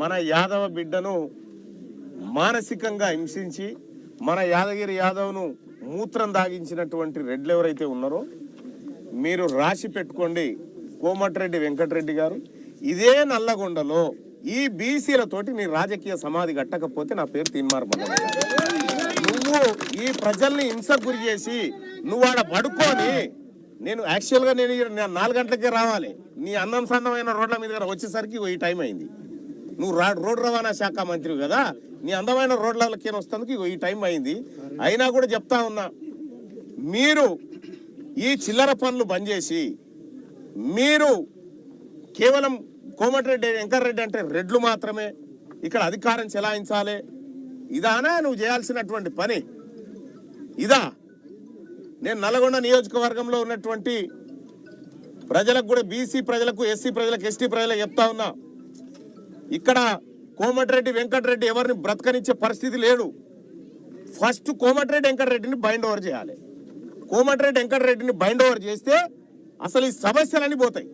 మన యాదవ బిడ్డను మానసికంగా హింసించి మన యాదగిరి యాదవ్ను మూత్రం దాగించినటువంటి రెడ్లు ఎవరైతే ఉన్నారో మీరు రాసి పెట్టుకోండి. కోమటిరెడ్డి వెంకటరెడ్డి గారు ఇదే నల్లగొండలో ఈ బీసీలతోటి నీ రాజకీయ సమాధి కట్టకపోతే నా పేరు తీన్మార్ మల్లన్న. నువ్వు ఈ ప్రజల్ని హింసకు గురి చేసి నువ్వు ఆడ పడుకొని నేను యాక్చువల్గా నేను 4 గంటలకే రావాలి. నీ అన్నం సన్నమైన రోడ్ల మీద వచ్చేసరికి ఈ టైం అయింది. నువ్వు రోడ్డు రవాణా శాఖ మంత్రి కదా, నీ అందమైన రోడ్లకి వస్తుంది ఈ టైం అయింది. అయినా కూడా చెప్తా ఉన్నా, మీరు ఈ చిల్లర పనులు బంద్ చేసి మీరు కేవలం కోమటిరెడ్డి వెంకటరెడ్డి అంటే రెడ్లు మాత్రమే ఇక్కడ అధికారం చెలాయించాలి, ఇదానా నువ్వు చేయాల్సినటువంటి పని? ఇదా? నేను నల్గొండ నియోజకవర్గంలో ఉన్నటువంటి ప్రజలకు కూడా, బీసీ ప్రజలకు, ఎస్సీ ప్రజలకు, ఎస్టీ ప్రజలకు చెప్తా ఉన్నా, ఇక్కడ కోమటిరెడ్డి వెంకటరెడ్డి ఎవరిని బ్రతకనిచ్చే పరిస్థితి లేడు. ఫస్ట్ కోమటిరెడ్డి వెంకటరెడ్డిని బైండ్ ఓవర్ చేయాలి. కోమటిరెడ్డి వెంకటరెడ్డిని బైండ్ ఓవర్ చేస్తే అసలు ఈ సమస్యలన్నీ పోతాయి.